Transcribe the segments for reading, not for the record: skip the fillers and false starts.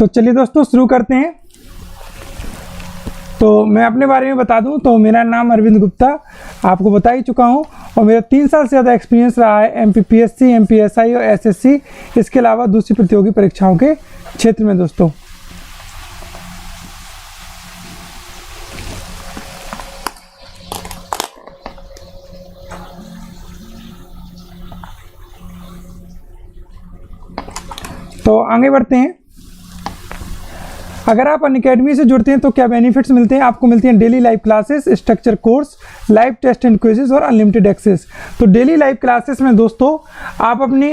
तो चलिए दोस्तों शुरू करते हैं। तो मैं अपने बारे में बता दूं तो मेरा नाम अरविंद गुप्ता आपको बता ही चुका हूं और मेरा 3 साल से ज़्यादा एक्सपीरियंस रहा है MPPSC, MPSI और SSC, इसके अलावा दूसरी प्रतियोगी परीक्षाओं के क्षेत्र में दोस्तों। तो आगे बढ़ते हैं। अगर आप अनअकैडमी से जुड़ते हैं तो क्या बेनिफिट्स मिलते हैं? आपको मिलती हैं daily live classes, structure course, live test and quizzes और अनलिमिटेड एक्सेस। तो डेली लाइव क्लासेस में दोस्तों आप अपनी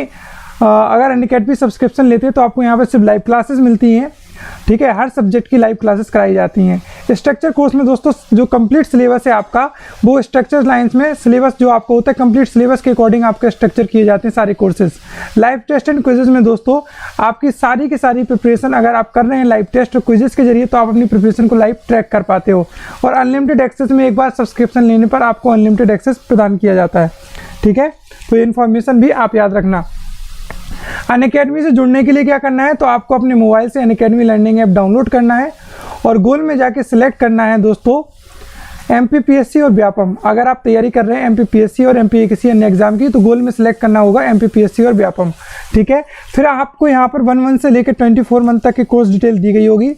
अगर अनअकैडमी सब्सक्रिप्शन लेते हैं तो आपको यहाँ पर सिर्फ लाइव क्लासेस मिलती हैं, ठीक है। हर सब्जेक्ट की लाइव क्लासेस कराई जाती हैं। स्ट्रक्चर कोर्स में दोस्तों जो कंप्लीट सिलेबस है आपका, वो स्ट्रक्चर लाइंस में सिलेबस जो आपको होता है कंप्लीट सिलेबस के अकॉर्डिंग आपके स्ट्रक्चर किए जाते हैं सारे courses. Live test and quizzes में दोस्तों आपकी सारी की सारी प्रिपरेशन अगर आप कर रहे हैं लाइव टेस्ट और क्विजेज के जरिए तो आप अपनी प्रिपरेशन को लाइव ट्रैक कर पाते हो। और अनलिमिटेड एक्सेस में एक बार सब्सक्रिप्शन लेने पर आपको अनलिमिटेड एक्सेस प्रदान किया जाता है, ठीक है। तो ये इन्फॉर्मेशन भी आप याद रखना। अनअकैडमी से जुड़ने के लिए क्या करना है, तो आपको अपने मोबाइल से अनअकैडमी लर्निंग ऐप डाउनलोड करना है और गोल में जाके सिलेक्ट करना है दोस्तों MPPSC और व्यापम। अगर आप तैयारी कर रहे हैं MPPSC और MP किसी अन्य एग्जाम की तो गोल में सिलेक्ट करना होगा MPPSC और व्यापम, ठीक है। फिर आपको यहाँ पर 1 से लेकर 24 मंथ तक की कोर्स डिटेल दी गई होगी,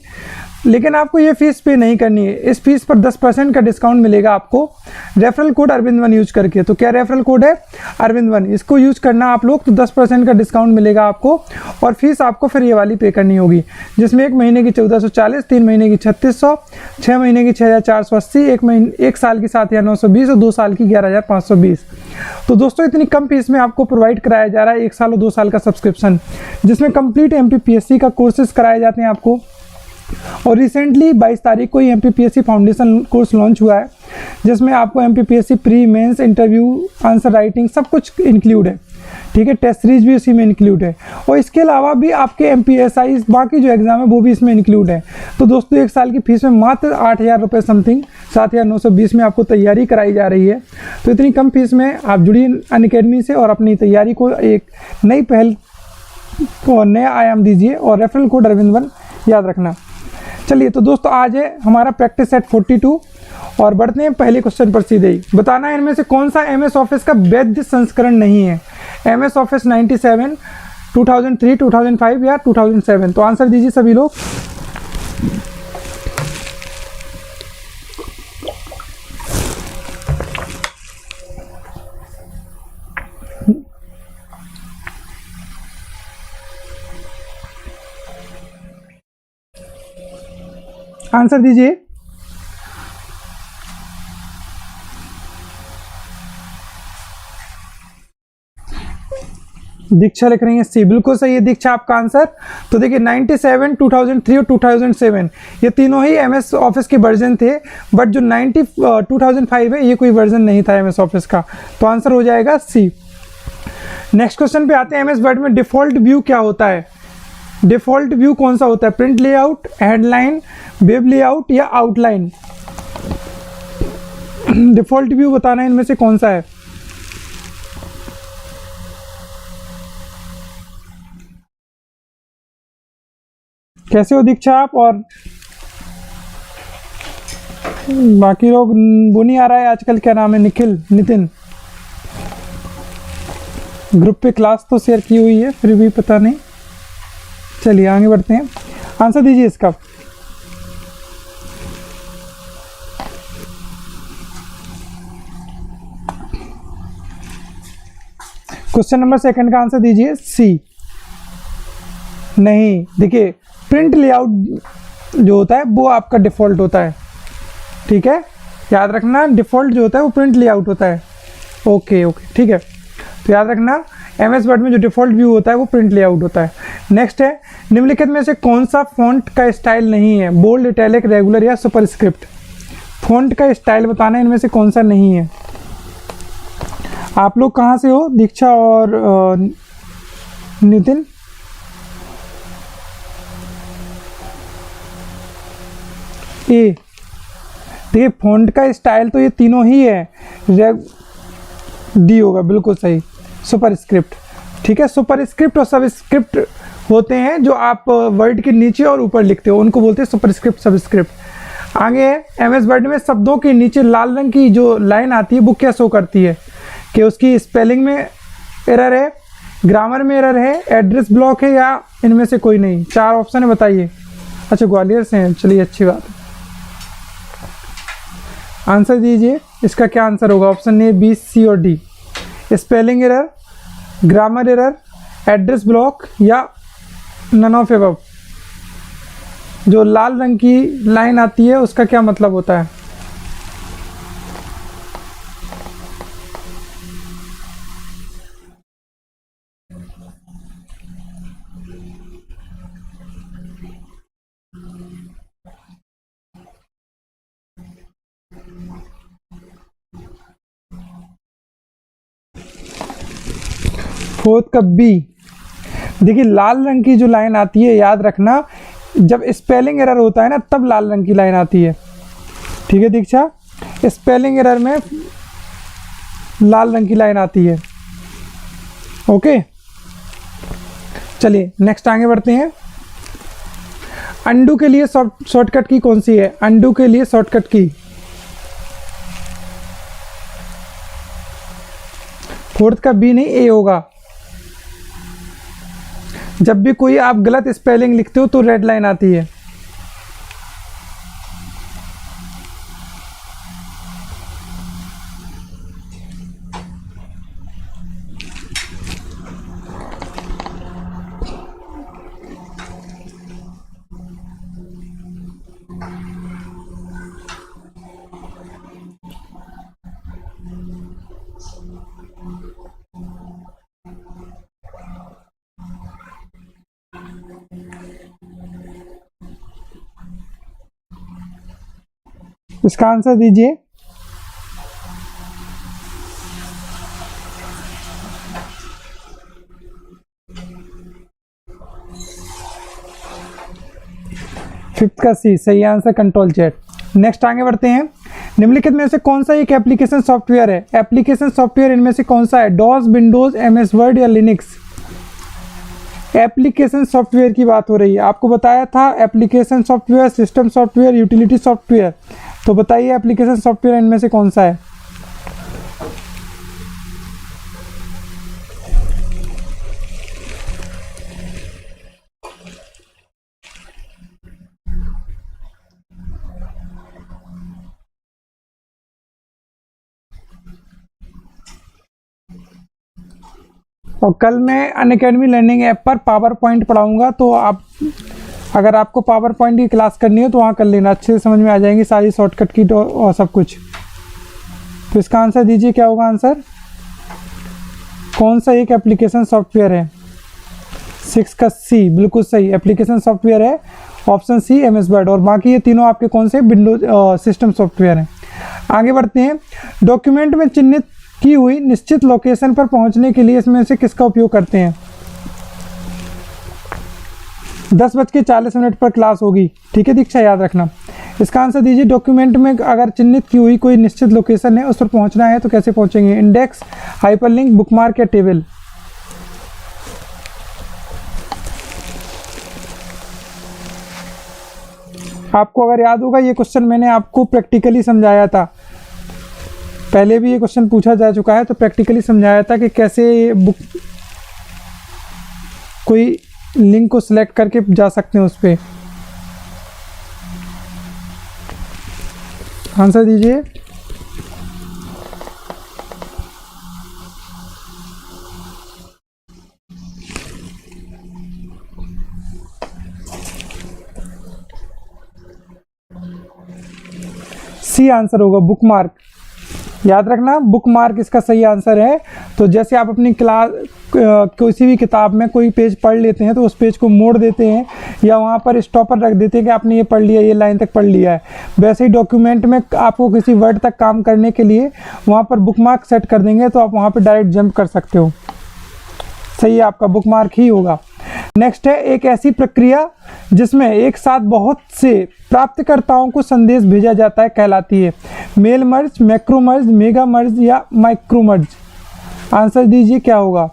लेकिन आपको ये फीस पे नहीं करनी है। इस फीस पर 10% का डिस्काउंट मिलेगा आपको रेफरल कोड अरविंद1 यूज करके। तो क्या रेफरल कोड है अरविंद1, इसको यूज करना आप लोग तो 10% का डिस्काउंट मिलेगा आपको। और फीस आपको फिर ये वाली पे करनी होगी, जिसमें 1 महीने की 1440, 3 महीने की 3600, 6 महीने की 6480, 1 साल की 7920 और 2 साल की 11520। तो दोस्तों इतनी कम फीस में आपको प्रोवाइड कराया जा रहा है 1 साल और 2 साल का सब्सक्रिप्शन, जिसमें कंप्लीट MPPSC का कोर्सेज कराए जाते हैं आपको। और रिसेंटली 22 तारीख को ही MPPSC फाउंडेशन कोर्स लॉन्च हुआ है, जिसमें आपको MPPSC pre, mains, interview, answer writing सब कुछ इंक्लूड है, ठीक है। टेस्ट सीरीज भी उसी में इंक्लूड है और इसके अलावा भी आपके MPSI बाकी जो एग्जाम है वो भी इसमें इंक्लूड है। तो दोस्तों 1 साल की फीस में मात्र 8000 रुपये समथिंग 7920 में आपको तैयारी कराई जा रही है। तो इतनी कम फीस में आप जुड़िए अनअकैडमी से और अपनी तैयारी को एक नई पहल को नया आयाम दीजिए और रेफरल कोड अरविंद1 याद रखना। चलिए तो दोस्तों आज है हमारा प्रैक्टिस सेट 42 और बढ़ते हैं पहले क्वेश्चन पर सीधे ही। बताना है इनमें से कौन सा MS ऑफिस का वैध संस्करण नहीं है। MS ऑफिस 97, 2003, 2005 या 2007। तो आंसर दीजिए सभी लोग। आंसर दीजिए। दीक्षा लिख रही है C, बिल्कुल सही है दीक्षा आपका आंसर। तो देखिए 97, 2003 और 2007 ये तीनों ही MS ऑफिस के वर्जन थे, बट जो 2005 है ये कोई वर्जन नहीं था MS ऑफिस का। तो आंसर हो जाएगा C। नेक्स्ट क्वेश्चन पे आते हैं। MS वर्ड में डिफॉल्ट व्यू क्या होता है? डिफॉल्ट व्यू कौन सा होता है? Print layout, headline, web layout या आउटलाइन? डिफॉल्ट व्यू बताना है इनमें से कौन सा है। कैसे हो दीक्षा आप? और बाकी लोग वो नहीं आ रहा है आजकल, क्या नाम है, निखिल, नितिन। ग्रुप पे क्लास तो शेयर की हुई है फिर भी पता नहीं। चलिए आगे बढ़ते हैं। आंसर दीजिए इसका। क्वेश्चन नंबर 2 का आंसर दीजिए C। नहीं, देखिए प्रिंट लेआउट जो होता है वो आपका डिफ़ॉल्ट होता है, ठीक है, याद रखना। डिफ़ॉल्ट जो होता है वो प्रिंट लेआउट होता है। ओके, ठीक है, तो याद रखना MS वर्ड में जो डिफ़ॉल्ट व्यू होता है वो प्रिंट लेआउट होता है। नेक्स्ट है, निम्नलिखित में से कौन सा फॉन्ट का स्टाइल नहीं है? बोल्ड, इटैलिक, रेगुलर या सुपरस्क्रिप्ट? फॉन्ट का स्टाइल बताना है इनमें से कौन सा नहीं है। आप लोग कहाँ से हो दीक्षा और नितिन? ए, देखिए फॉन्ट का स्टाइल तो ये तीनों ही है। D होगा, बिल्कुल सही, सुपरस्क्रिप्ट, ठीक है। सुपरस्क्रिप्ट और सबस्क्रिप्ट होते हैं जो आप वर्ड के नीचे और ऊपर लिखते हो, उनको बोलते हैं सुपरस्क्रिप्ट सबस्क्रिप्ट। आगे है एमएस वर्ड में शब्दों के नीचे लाल रंग की जो लाइन आती है वो क्या शो करती है कि उसकी स्पेलिंग में एरर है, ग्रामर में एरर है, एड्रेस ब्लॉक है, या इनमें से कोई नहीं। 4 ऑप्शन है, बताइए। अच्छा, ग्वालियर से हैं, चलिए अच्छी बात है। आंसर दीजिए, इसका क्या आंसर होगा? ऑप्शन ए, बी, सी और D. Spelling error, grammar error, address block या नन ऑफ एबव। जो लाल रंग की लाइन आती है उसका क्या मतलब होता है? फोर्थ का बी। देखिए, लाल रंग की जो लाइन आती है, याद रखना, जब स्पेलिंग एरर होता है ना तब लाल रंग की लाइन आती है। ठीक है दीक्षा, स्पेलिंग एरर में लाल रंग की लाइन आती है। ओके, चलिए नेक्स्ट आगे बढ़ते हैं। अंडू के लिए शॉर्टकट की कौन सी है? अंडू के लिए शॉर्टकट की फोर्थ का बी नहीं, ए होगा। जब भी कोई आप गलत स्पेलिंग लिखते हो तो रेड लाइन आती है। इसका आंसर दीजिए। फिफ्थ का सी सही आंसर, कंट्रोल जेड। नेक्स्ट आगे बढ़ते हैं। निम्नलिखित में से कौन सा एक एप्लीकेशन सॉफ्टवेयर है? एप्लीकेशन सॉफ्टवेयर इनमें से कौन सा है? डॉस, विंडोज, एमएस वर्ड या लिनक्स? एप्लीकेशन सॉफ्टवेयर की बात हो रही है। आपको बताया था application software, system software, utility software. तो बताइए एप्लीकेशन सॉफ्टवेयर इनमें से कौन सा है? और कल मैं अनअकैडमी लर्निंग ऐप पर पावर पॉइंट पढ़ाऊंगा, तो आप अगर आपको पावर पॉइंट की क्लास करनी हो तो वहाँ कर लेना, अच्छे से समझ में आ जाएंगी सारी शॉर्टकट की और सब कुछ। तो इसका आंसर दीजिए, क्या होगा आंसर? कौन सा एक एप्लीकेशन सॉफ्टवेयर है? 6 का सी बिल्कुल सही, एप्लीकेशन सॉफ्टवेयर है। ऑप्शन सी एमएस वर्ड, और बाकी ये तीनों आपके कौन से? विंडोज सिस्टम सॉफ्टवेयर हैं। आगे बढ़ते हैं। डॉक्यूमेंट में चिन्हित की हुई निश्चित लोकेशन पर पहुंचने के लिए इसमें से किसका उपयोग करते हैं? 10:40 पर क्लास होगी, ठीक है दीक्षा, याद रखना। इसका आंसर दीजिए। डॉक्यूमेंट में अगर चिन्हित की हुई कोई निश्चित लोकेशन है, उस पर पहुंचना है तो कैसे पहुंचेंगे? इंडेक्स, हाइपरलिंक, बुकमार्क या टेबल? आपको अगर याद होगा, ये क्वेश्चन मैंने आपको प्रैक्टिकली समझाया था। पहले भी ये क्वेश्चन पूछा जा चुका है, तो प्रैक्टिकली समझाया था कि कैसे बुक कोई लिंक को सिलेक्ट करके जा सकते हैं उस पर। आंसर दीजिए। सी आंसर होगा, बुकमार्क। याद रखना, बुकमार्क इसका सही आंसर है। तो जैसे आप अपनी क्लास किसी भी किताब में कोई पेज पढ़ लेते हैं तो उस पेज को मोड़ देते हैं या वहाँ पर स्टॉपर रख देते हैं कि आपने ये पढ़ लिया, ये लाइन तक पढ़ लिया है, वैसे ही डॉक्यूमेंट में आपको किसी वर्ड तक काम करने के लिए वहाँ पर बुकमार्क सेट कर देंगे तो आप वहाँ पर डायरेक्ट जंप कर सकते हो। सही है, आपका बुकमार्क ही होगा। नेक्स्ट है, एक ऐसी प्रक्रिया जिसमें एक साथ बहुत से प्राप्तकर्ताओं को संदेश भेजा जाता है कहलाती है? मेल मर्ज, मैक्रो मर्ज, मेगा मर्ज या माइक्रो मर्ज? आंसर दीजिए, क्या होगा?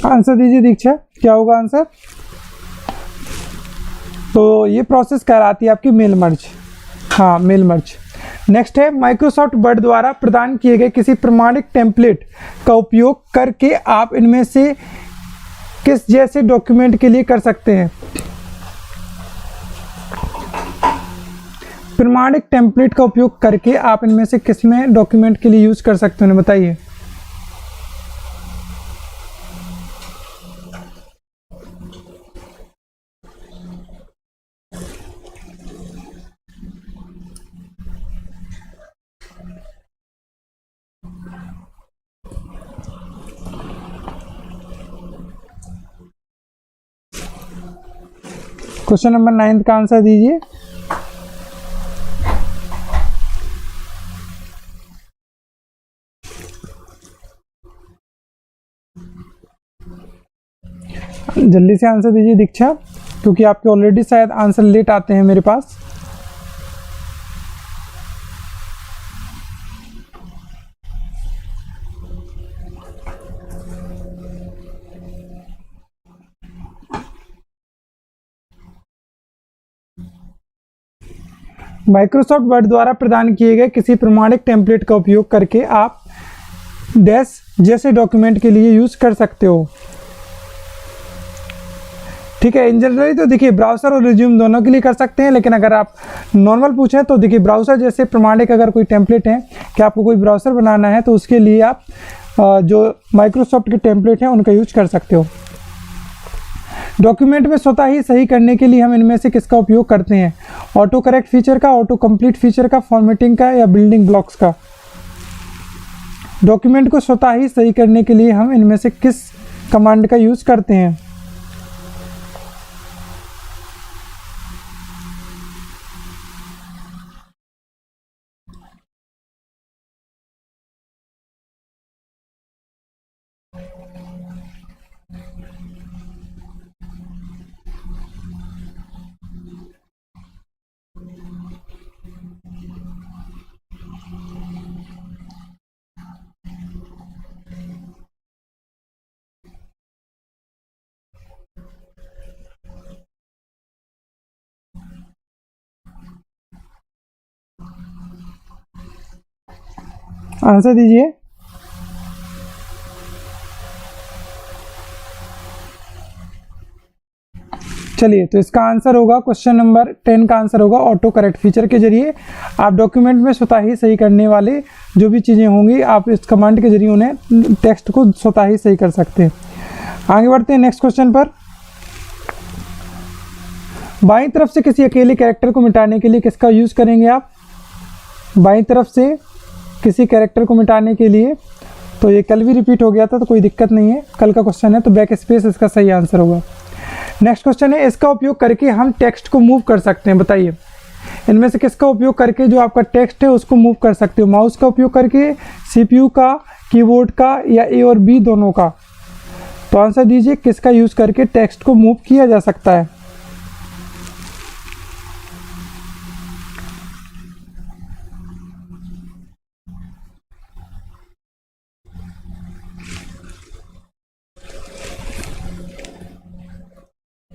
आंसर दीजिए दीक्षा, क्या होगा आंसर? तो ये प्रोसेस कहलाती है आपकी मेल मर्ज। हाँ, मेल मर्ज। नेक्स्ट है, माइक्रोसॉफ्ट वर्ड द्वारा प्रदान किए गए किसी प्रमाणिक टेम्पलेट का उपयोग करके आप इनमें से किस जैसे डॉक्यूमेंट के लिए कर सकते हैं? प्रमाणिक टेम्पलेट का उपयोग करके आप इनमें से किस में डॉक्यूमेंट के लिए यूज कर सकते हो, बताइए। क्वेश्चन नंबर 9 का आंसर दीजिए। जल्दी से आंसर दीजिए दीक्षा, क्योंकि आपके ऑलरेडी शायद आंसर लेट आते हैं मेरे पास। माइक्रोसॉफ्ट वर्ड द्वारा प्रदान किए गए किसी प्रमाणिक टेम्पलेट का उपयोग करके आप डैश जैसे डॉक्यूमेंट के लिए यूज कर सकते हो। ठीक है, इन जनरली तो देखिए ब्राउज़र और रिज्यूम दोनों के लिए कर सकते हैं, लेकिन अगर आप नॉर्मल पूछें तो देखिए ब्राउज़र जैसे प्रमाणिक अगर कोई टेम्पलेट है कि आपको कोई ब्राउज़र बनाना है तो उसके लिए आप जो माइक्रोसॉफ्ट के टेम्पलेट हैं उनका यूज कर सकते हो। डॉक्यूमेंट में स्वतः ही सही करने के लिए हम इनमें से किसका उपयोग करते हैं? ऑटो करेक्ट फीचर का, ऑटो कंप्लीट फीचर का, फॉर्मेटिंग का, या बिल्डिंग ब्लॉक्स का? डॉक्यूमेंट को स्वतः ही सही करने के लिए हम इनमें से किस कमांड का यूज करते हैं? आंसर दीजिए। चलिए, तो इसका आंसर होगा, क्वेश्चन नंबर 10 का आंसर होगा ऑटो करेक्ट फीचर के जरिए आप डॉक्यूमेंट में स्वतः ही सही करने वाले जो भी चीज़ें होंगी आप इस कमांड के जरिए उन्हें टेक्स्ट को स्वतः ही सही कर सकते हैं। आगे बढ़ते हैं नेक्स्ट क्वेश्चन पर। बाईं तरफ से किसी अकेले कैरेक्टर को मिटाने के लिए किसका यूज करेंगे आप? बाईं तरफ से किसी कैरेक्टर को मिटाने के लिए, तो ये कल भी रिपीट हो गया था तो कोई दिक्कत नहीं है, कल का क्वेश्चन है, तो बैक स्पेस इसका सही आंसर होगा। नेक्स्ट क्वेश्चन है, इसका उपयोग करके हम टेक्स्ट को मूव कर सकते हैं, बताइए। इनमें से किसका उपयोग करके जो आपका टेक्स्ट है उसको मूव कर सकते हो? माउस का उपयोग करके, सीपीयू का, कीबोर्ड का, या ए और बी दोनों का? तो आंसर दीजिए, किसका यूज करके टेक्स्ट को मूव किया जा सकता है?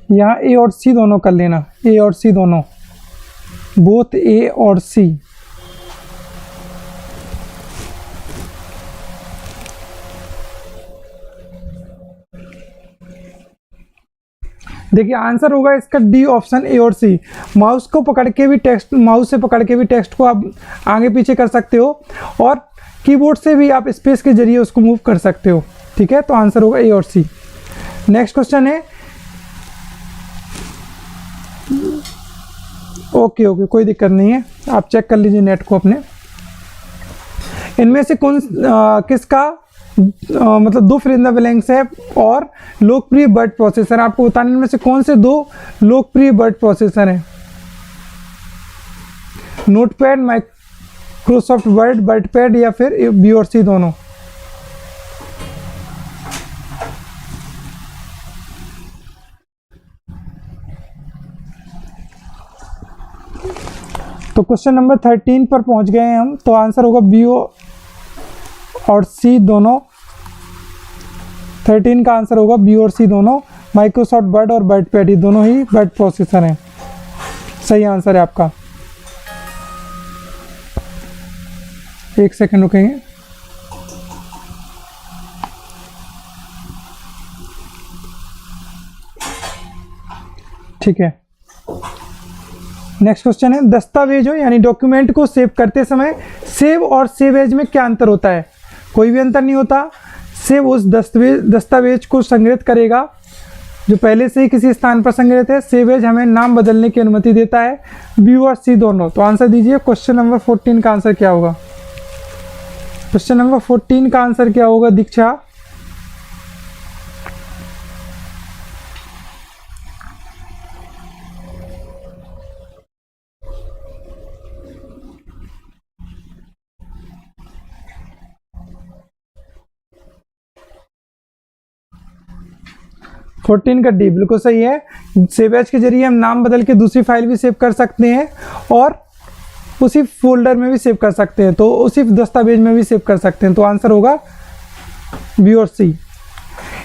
यहाँ ए और सी दोनों कर लेना, ए और सी दोनों, बोथ ए और सी। देखिए आंसर होगा इसका डी ऑप्शन, ए और सी। माउस को पकड़ के भी टेक्स्ट, माउस से पकड़ के भी टेक्स्ट को आप आगे पीछे कर सकते हो, और कीबोर्ड से भी आप स्पेस के जरिए उसको मूव कर सकते हो। ठीक है, तो आंसर होगा ए और सी। नेक्स्ट क्वेश्चन है, ओके कोई दिक्कत नहीं है, आप चेक कर लीजिए नेट को अपने। इनमें से कौन किसका मतलब दो फिल इन द ब्लैंक्स है और लोकप्रिय वर्ड प्रोसेसर? आपको बताने में से कौन से दो लोकप्रिय वर्ड प्रोसेसर हैं? नोटपैड, माइक्रोसॉफ्ट वर्ड, वर्डपैड, या फिर बी और सी दोनों? तो क्वेश्चन नंबर 13 पर पहुंच गए हैं हम, तो आंसर होगा बी और सी दोनों। 13 का आंसर होगा बी और सी दोनों। माइक्रोसॉफ्ट वर्ड और वर्ड पैड दोनों ही वर्ड प्रोसेसर हैं। सही आंसर है आपका। 1 सेकंड रुकेंगे। ठीक है, नेक्स्ट क्वेश्चन है, दस्तावेज हो यानी डॉक्यूमेंट को सेव करते समय सेव और सेव एज में क्या अंतर होता है? कोई भी अंतर नहीं होता। सेव उस दस्तावेज को संग्रहित करेगा जो पहले से ही किसी स्थान पर संग्रहित है। सेव एज हमें नाम बदलने की अनुमति देता है। बी और सी दोनों। तो आंसर दीजिए, क्वेश्चन नंबर 14 का आंसर क्या होगा? क्वेश्चन नंबर 14 का आंसर क्या होगा दीक्षा? फोर्टीन का डी बिल्कुल सही है। सेव एज के जरिए हम नाम बदल के दूसरी फाइल भी सेव कर सकते हैं और उसी फोल्डर में भी सेव कर सकते हैं, तो उसी दस्तावेज में भी सेव कर सकते हैं। तो आंसर होगा बी और सी।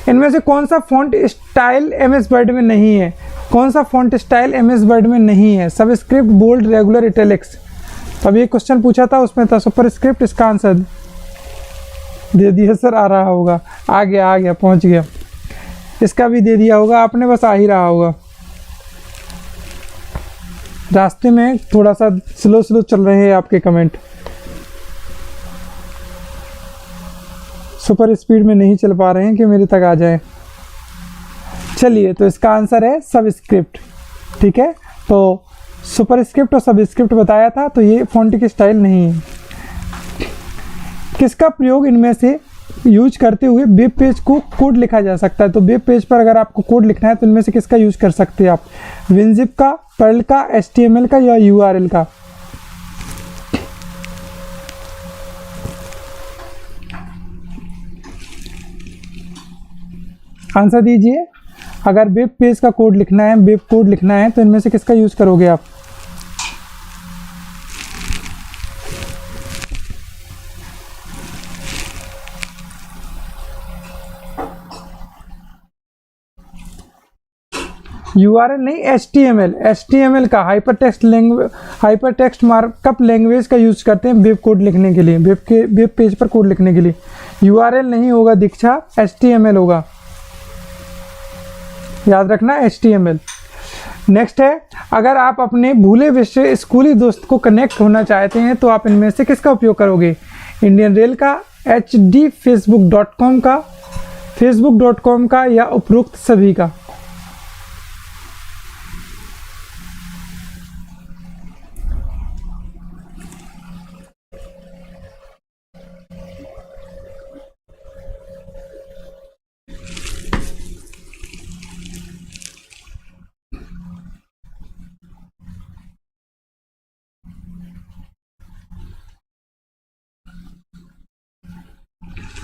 इनमें से कौन सा फॉन्ट स्टाइल एमएस वर्ड में नहीं है? कौन सा फॉन्ट स्टाइल एमएस वर्ड में नहीं है? Subscript, bold, regular, italics. तो अभी एक क्वेश्चन पूछा था, उसमें था सुपरस्क्रिप्ट। इसका आंसर दे दिया सर, आ रहा होगा। आ गया पहुंच गया। इसका भी दे दिया होगा आपने, बस आ ही रहा होगा। रास्ते में थोड़ा सा स्लो चल रहे हैं आपके कमेंट, सुपर स्पीड में नहीं चल पा रहे हैं कि मेरे तक आ जाए। चलिए, तो इसका आंसर है सबस्क्रिप्ट। ठीक है, तो सुपरस्क्रिप्ट और सबस्क्रिप्ट बताया था, तो ये फॉन्ट की स्टाइल नहीं है। किसका प्रयोग इनमें से यूज करते हुए वेब पेज को कोड लिखा जा सकता है? तो वेब पेज पर अगर आपको कोड लिखना है तो इनमें से किसका यूज कर सकते हैं आप? विनजिप का, पर्ल का, HTML का या URL का? आंसर दीजिए। अगर वेब पेज का कोड लिखना है, वेब कोड लिखना है, तो इनमें से किसका यूज करोगे आप? URL नहीं, HTML का, हाइपरटेक्स्ट मार्कअप लैंग्वेज का यूज करते हैं वेब कोड लिखने के लिए, वेब पेज पर कोड लिखने के लिए। URL नहीं होगा दीक्षा, HTML होगा, याद रखना HTML। नेक्स्ट है, अगर आप अपने भूले विषय स्कूली दोस्त को कनेक्ट होना चाहते हैं तो आप इनमें से किसका उपयोग करोगे? इंडियन रेल का, HD facebook.com का या उपरोक्त सभी का?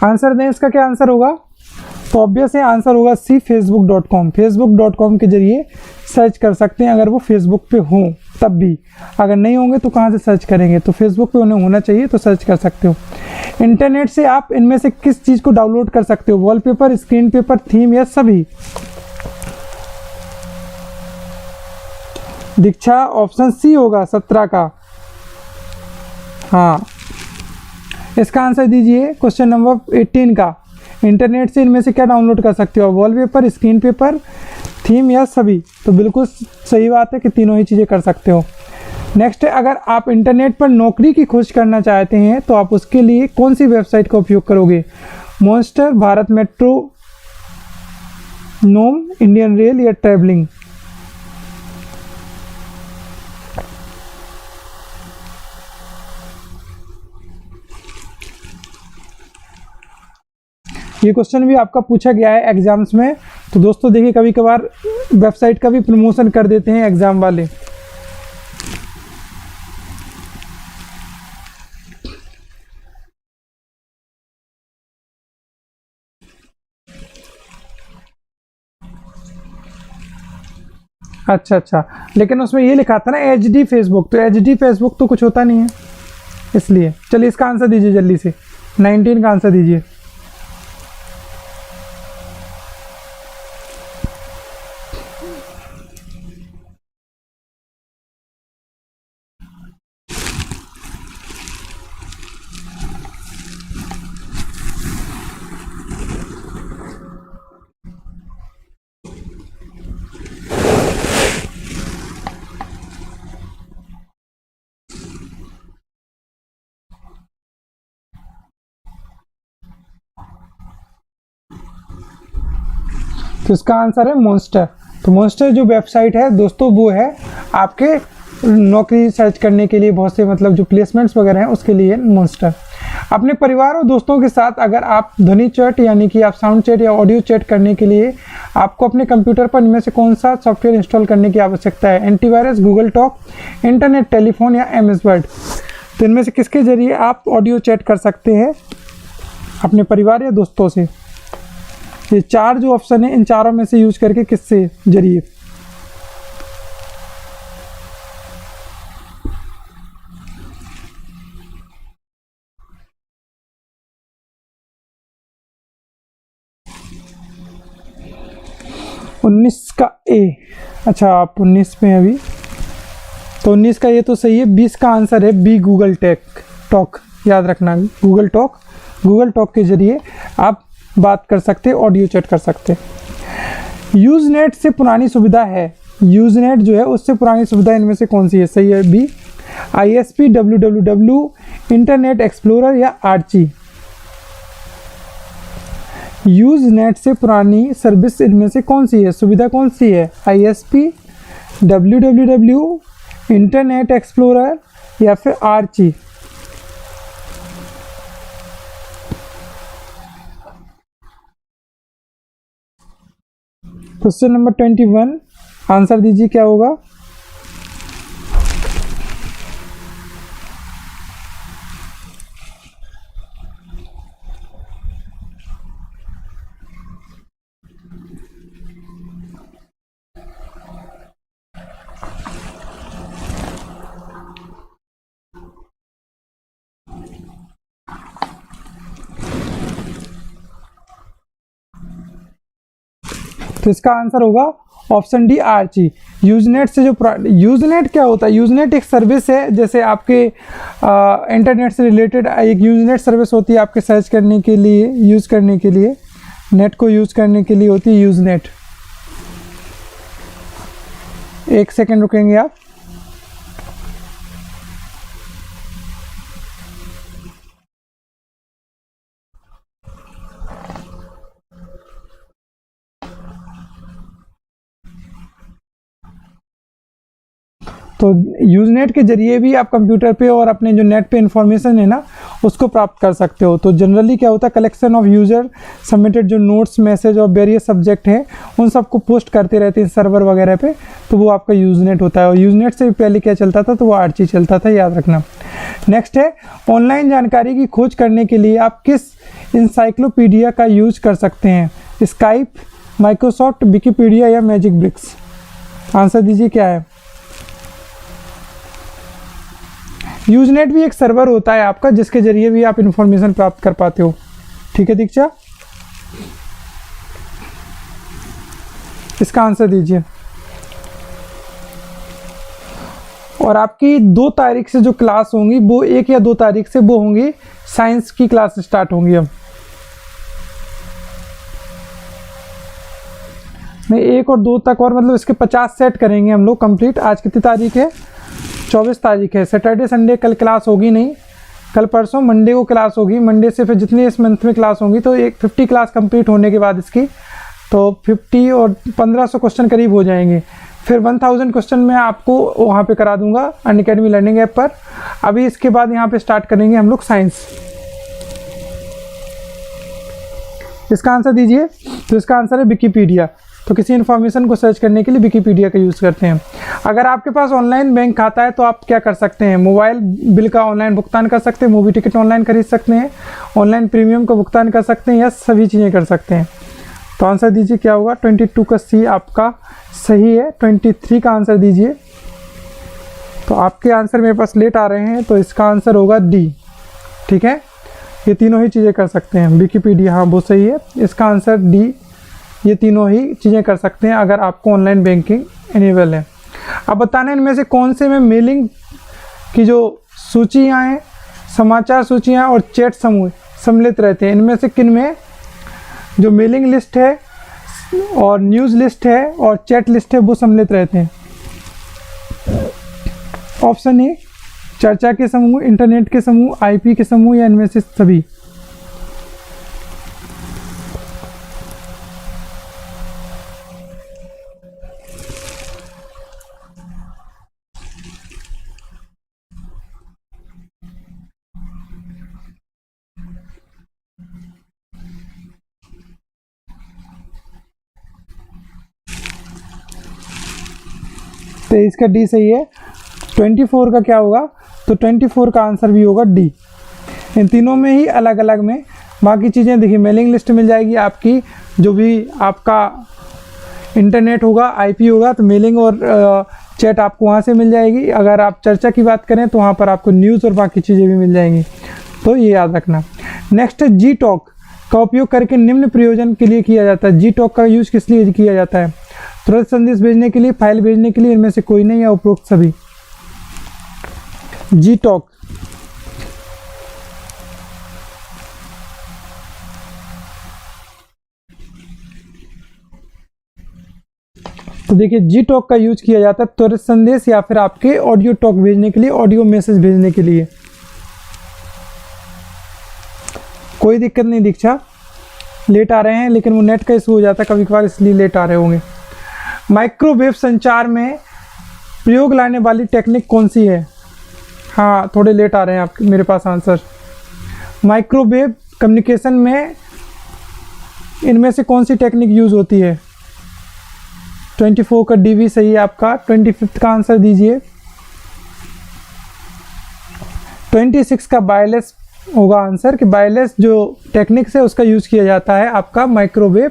आंसर दें, इसका क्या आंसर होगा? तो ऑब्वियस है, आंसर होगा सी, facebook.com। facebook.com के जरिए सर्च कर सकते हैं अगर वो फेसबुक पे हों तब भी। अगर नहीं होंगे तो कहाँ से सर्च करेंगे? तो फेसबुक पे उन्हें होना चाहिए, तो सर्च कर सकते हो। इंटरनेट से आप इनमें से किस चीज़ को डाउनलोड कर सकते हो? वॉलपेपर, स्क्रीन पेपर, थीम या सभी? दीक्षा, ऑप्शन सी होगा 17 का। हाँ, इसका आंसर दीजिए क्वेश्चन नंबर 18 का। इंटरनेट से इनमें से क्या डाउनलोड कर सकते हो? वॉलपेपर, स्क्रीन पेपर, थीम या सभी? तो बिल्कुल सही बात है कि तीनों ही चीज़ें कर सकते हो। नेक्स्ट है, अगर आप इंटरनेट पर नौकरी की खोज करना चाहते हैं तो आप उसके लिए कौन सी वेबसाइट का उपयोग करोगे? मॉन्स्टर, भारत मेट्रो, नोम, इंडियन रेल या ट्रैवलिंग? ये क्वेश्चन भी आपका पूछा गया है एग्जाम्स में। तो दोस्तों देखिए, कभी कभार वेबसाइट का भी प्रमोशन कर देते हैं एग्जाम वाले। अच्छा, लेकिन उसमें ये लिखा था ना HD फेसबुक, तो HD फेसबुक तो कुछ होता नहीं है, इसलिए। चलिए, इसका आंसर दीजिए जल्दी से, 19 का आंसर दीजिए। तो इसका आंसर है मॉन्स्टर। तो मॉन्स्टर जो वेबसाइट है दोस्तों वो है आपके नौकरी सर्च करने के लिए, बहुत से मतलब जो प्लेसमेंट्स वगैरह हैं उसके लिए मॉन्स्टर। अपने परिवार और दोस्तों के साथ अगर आप ध्वनि चैट यानी कि आप साउंड चैट या ऑडियो चैट करने के लिए आपको अपने कंप्यूटर पर इनमें से कौन सा सॉफ्टवेयर इंस्टॉल करने की आवश्यकता है? Antivirus, Google talk, internet telephone या एमएस वर्ड। तो इनमें से किसके जरिए आप ऑडियो चैट कर सकते हैं अपने परिवार या दोस्तों से? ये चार जो ऑप्शन है इन चारों में से यूज करके किससे जरिए? उन्नीस का ए। अच्छा आप 19 में अभी, तो 19 का ये तो सही है। 20 का आंसर है बी, गूगल टॉक। याद रखना, गूगल टॉक के जरिए आप बात कर सकते, ऑडियो चैट कर सकते। यूजनेट से पुरानी सुविधा है, यूजनेट जो है उससे पुरानी सुविधा इनमें से कौन सी है? सही है B, ISP, www, Internet Explorer या आर्ची। यूजनेट से पुरानी सर्विस इनमें से कौन सी है, सुविधा कौन सी है? ISP, www, इंटरनेट एक्सप्लोरर या फिर आर्ची। क्वेश्चन नंबर 21 आंसर दीजिए क्या होगा? तो इसका आंसर होगा ऑप्शन डी, आर्ची। यूजनेट से जो यूजनेट क्या होता है? यूजनेट एक सर्विस है, जैसे आपके इंटरनेट से रिलेटेड एक यूजनेट सर्विस होती है आपके सर्च करने के लिए, यूज़ करने के लिए, नेट को यूज़ करने के लिए होती है यूजनेट। एक सेकेंड रुकेंगे आप। तो यूजनेट के जरिए भी आप कंप्यूटर पे और अपने जो नेट पे इंफॉर्मेशन है ना उसको प्राप्त कर सकते हो। तो जनरली क्या होता है, कलेक्शन ऑफ यूज़र सबमिटेड जो नोट्स, मैसेज और वेरियस सब्जेक्ट हैं उन सबको पोस्ट करते रहते हैं सर्वर वगैरह पे, तो वो आपका यूजनेट होता है। और यूजनेट से भी पहले क्या चलता था, तो वो आर्ची चलता था, याद रखना। नेक्स्ट है, ऑनलाइन जानकारी की खोज करने के लिए आप किस इंसाइक्लोपीडिया का यूज कर सकते हैं? स्काइप, माइक्रोसॉफ्ट, विकिपीडिया या मैजिक ब्रिक्स। आंसर दीजिए क्या है? यूजनेट भी एक सर्वर होता है आपका जिसके जरिए भी आप इंफॉर्मेशन प्राप्त कर पाते हो। ठीक है दीक्षा, इसका आंसर दीजिए। और आपकी 2 तारीख से जो क्लास होंगी वो 1 या 2 तारीख से वो होंगी साइंस की क्लास स्टार्ट होंगी। अब नहीं 1 और 2 तक, और मतलब इसके 50 सेट करेंगे हम लोग कंप्लीट। आज कितनी तारीख है? 24 तारीख है। सैटरडे संडे कल क्लास होगी नहीं, कल परसों मंडे को क्लास होगी। मंडे से फिर जितनी इस मंथ में क्लास होंगी, तो एक 50 क्लास कंप्लीट होने के बाद इसकी तो 50 और 1500 क्वेश्चन करीब हो जाएंगे। फिर 1000 क्वेश्चन मैं आपको वहाँ पे करा दूंगा अनअकैडमी लर्निंग ऐप पर। अभी इसके बाद यहाँ पे स्टार्ट करेंगे हम लोग साइंस। इसका आंसर दीजिए। तो इसका आंसर है विकिपीडिया। तो किसी इन्फॉर्मेशन को सर्च करने के लिए विकिपीडिया का यूज़ करते हैं। अगर आपके पास ऑनलाइन बैंक खाता है तो आप क्या कर सकते हैं? मोबाइल बिल का ऑनलाइन भुगतान कर सकते हैं, मूवी टिकट ऑनलाइन खरीद सकते हैं, ऑनलाइन प्रीमियम का भुगतान कर सकते हैं, या सभी चीज़ें कर सकते हैं। तो आंसर दीजिए क्या होगा? 22 का सी आपका सही है। 23 का आंसर दीजिए। तो आपके आंसर मेरे पास लेट आ रहे हैं, तो इसका आंसर होगा डी। ठीक है, ये तीनों ही चीज़ें कर सकते हैं। विकिपीडिया, हाँ वो सही है। इसका आंसर डी, ये तीनों ही चीज़ें कर सकते हैं अगर आपको ऑनलाइन बैंकिंग इनेबल है। अब बताना इनमें से कौन से में मेलिंग की जो सूचियाँ हैं, समाचार सूचियाँ और चैट समूह सम्मिलित रहते हैं। इनमें से किन में जो मेलिंग लिस्ट है और न्यूज़ लिस्ट है और चैट लिस्ट है वो सम्मिलित रहते हैं? ऑप्शन ए, चर्चा के समूह, इंटरनेट के समूह, आईपी के समूह, या इनमें से सभी? तो इसका डी सही है। 24 का क्या होगा, तो 24 का आंसर भी होगा डी। इन तीनों में ही अलग अलग में, बाकी चीज़ें देखिए मेलिंग लिस्ट मिल जाएगी आपकी, जो भी आपका इंटरनेट होगा, आईपी होगा, तो मेलिंग और चैट आपको वहाँ से मिल जाएगी। अगर आप चर्चा की बात करें तो वहाँ पर आपको न्यूज़ और बाकी चीज़ें भी मिल जाएंगी, तो ये याद रखना। नेक्स्ट है जी टॉक का उपयोग करके निम्न प्रयोजन के लिए किया जाता है। जी टॉक का यूज किस लिए किया जाता है? तुरंत संदेश भेजने के लिए, फाइल भेजने के लिए, इनमें से कोई नहीं या उपरोक्त सभी। जी टॉक तो देखिए जी टॉक का यूज किया जाता है त्वरित संदेश या फिर आपके ऑडियो टॉक भेजने के लिए, ऑडियो मैसेज भेजने के लिए। कोई दिक्कत नहीं दीक्षा, लेट आ रहे हैं लेकिन वो नेट का इशू हो जाता है कभी कभार, इसलिए लेट आ रहे होंगे। माइक्रोवेव संचार में प्रयोग लाने वाली टेक्निक कौन सी है? हाँ थोड़े लेट आ रहे हैं आपके मेरे पास आंसर। माइक्रोवेव कम्युनिकेशन में इनमें से कौन सी टेक्निक यूज होती है? 24 का डी भी सही है आपका। 25 का आंसर दीजिए। 26 का वायरलेस होगा आंसर, कि वायरलेस जो टेक्निक्स है उसका यूज किया जाता है आपका माइक्रोवेव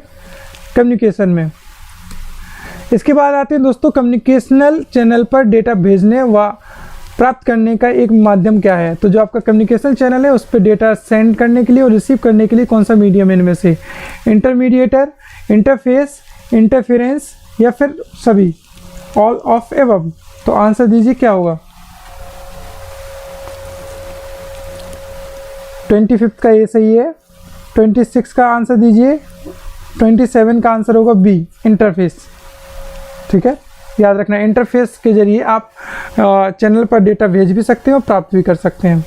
कम्युनिकेशन में। इसके बाद आते हैं दोस्तों, कम्युनिकेशनल चैनल पर डेटा भेजने व प्राप्त करने का एक माध्यम क्या है? तो जो आपका कम्युनिकेशन चैनल है उस पर डेटा सेंड करने के लिए और रिसीव करने के लिए कौन सा मीडियम है इनमें से? इंटरमीडिएटर, इंटरफेस, इंटरफेरेंस या फिर सभी, ऑल ऑफ एबव। तो आंसर दीजिए क्या होगा? 25 का ये सही है। 26 का आंसर दीजिए। 27 का आंसर होगा बी, इंटरफेस। ठीक है, याद रखना, इंटरफेस के जरिए आप चैनल पर डेटा भेज भी सकते हैं और प्राप्त भी कर सकते हैं।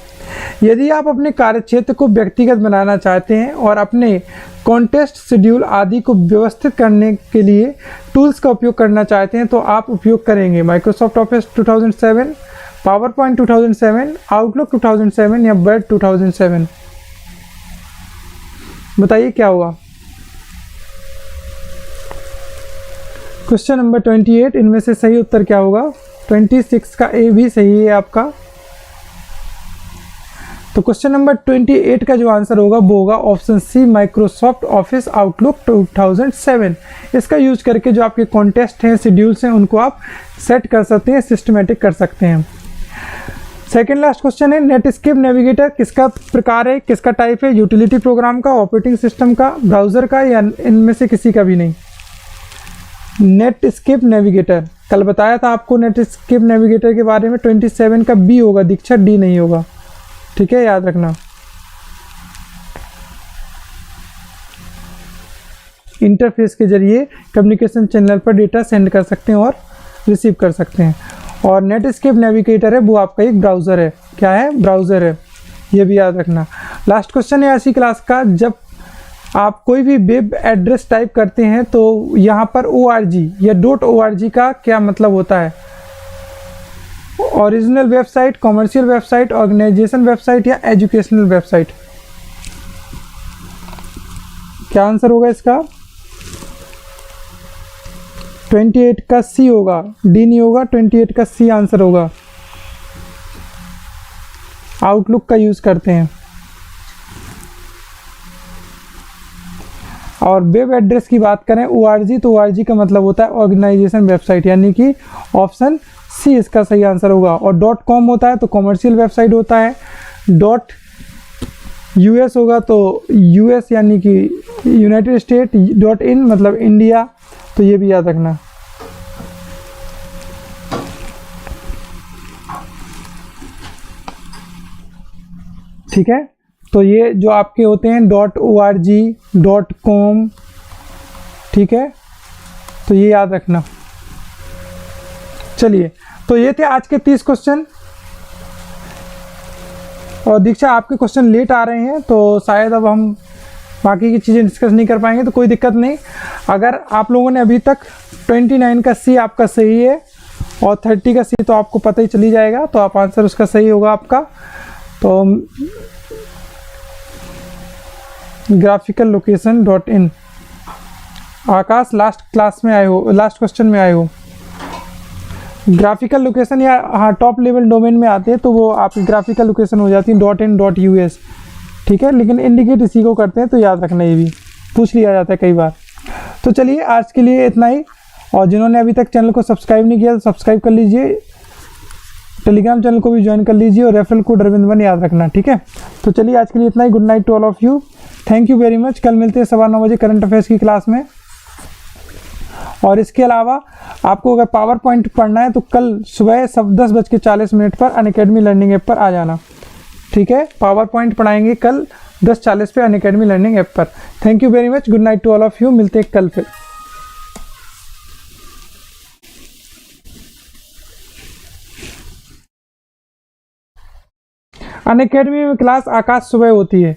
यदि आप अपने कार्यक्षेत्र को व्यक्तिगत बनाना चाहते हैं और अपने कॉन्टेस्ट शेड्यूल आदि को व्यवस्थित करने के लिए टूल्स का उपयोग करना चाहते हैं तो आप उपयोग करेंगे Microsoft office 2007, power point 2007, outlook 2007 या वर्ड 2007। बताइए क्या हुआ? क्वेश्चन नंबर 28, इनमें से सही उत्तर क्या होगा? 26 का ए भी सही है आपका। तो क्वेश्चन नंबर 28 का जो आंसर होगा वो होगा option C, Microsoft Office Outlook 2007। इसका यूज करके जो आपके कॉन्टेस्ट हैं, शेड्यूल्स हैं, उनको आप सेट कर सकते हैं, सिस्टमेटिक कर सकते हैं। सेकेंड लास्ट क्वेश्चन है, नेटस्केप नेविगेटर किसका प्रकार है, किसका टाइप है? यूटिलिटी प्रोग्राम का, ऑपरेटिंग सिस्टम का, ब्राउजर का, या इनमें से किसी का भी नहीं? नेटस्केप नेविगेटर, कल बताया था आपको नेटस्केप नेविगेटर के बारे में। 27 का बी होगा दीक्षा, डी नहीं होगा। ठीक है, याद रखना। इंटरफेस के जरिए कम्युनिकेशन चैनल पर डेटा सेंड कर सकते हैं और रिसीव कर सकते हैं। और नेटस्केप नेविगेटर है वो आपका एक ब्राउज़र है। क्या है? ब्राउज़र है, ये भी याद रखना। लास्ट क्वेश्चन है ऐसी क्लास का, जब आप कोई भी वेब एड्रेस टाइप करते हैं तो यहाँ पर org या .org का क्या मतलब होता है? Original website, commercial website, organisation website या एजुकेशनल वेबसाइट? क्या आंसर होगा इसका? 28 का सी होगा, डी नहीं होगा। 28 का सी आंसर होगा। आउटलुक का यूज करते हैं। और वेब एड्रेस की बात करें org, तो org का मतलब होता है ऑर्गेनाइजेशन वेबसाइट, यानी कि ऑप्शन सी इसका सही आंसर होगा। और .com होता है तो कॉमर्शियल वेबसाइट होता है। .us होगा तो US यानी कि यूनाइटेड स्टेट। .in मतलब इंडिया, तो ये भी याद रखना। ठीक है, तो ये जो आपके होते हैं .org, .com, ठीक है, तो ये याद रखना। चलिए, तो ये थे आज के 30 क्वेश्चन। और दीक्षा आपके क्वेश्चन लेट आ रहे हैं तो शायद अब हम बाकी की चीज़ें डिस्कस नहीं कर पाएंगे, तो कोई दिक्कत नहीं। अगर आप लोगों ने अभी तक 29 का सी आपका सही है और 30 का सी तो आपको पता ही चली जाएगा, तो आप आंसर उसका सही होगा आपका। तो graphical location .in। Akash last class में आए हो, लास्ट क्वेश्चन में आए हो, ग्राफिकल लोकेशन या हाँ टॉप लेवल डोमेन में आते हैं तो वो आपकी ग्राफिकल लोकेशन हो जाती है .in.us, ठीक है। लेकिन इंडिकेट इसी को करते हैं, तो याद रखना, ये भी पूछ लिया जाता है कई बार। तो चलिए आज के लिए इतना ही, और जिन्होंने अभी तक चैनल को सब्सक्राइब नहीं किया तो सब्सक्राइब कर लीजिए, टेलीग्राम चैनल को भी ज्वाइन कर लीजिए और रेफरल कोड अरविंद1 याद रखना, ठीक है। तो चलिए आज के लिए इतना ही। Good night to all of you, thank you very much. कल मिलते हैं 9:15 बजे करंट अफेयर्स की क्लास में। और इसके अलावा आपको अगर पावर पॉइंट पढ़ना है तो कल सुबह 10:40 पर अनअकैडमी लर्निंग ऐप पर आ जाना, ठीक है। पावर पॉइंट पढ़ाएंगे कल 10:40 पे अनअकैडमी लर्निंग ऐप पर। Thank you very much, good night to all of you, मिलते हैं कल फिर। अनअकैडमी में क्लास आकाश सुबह होती है।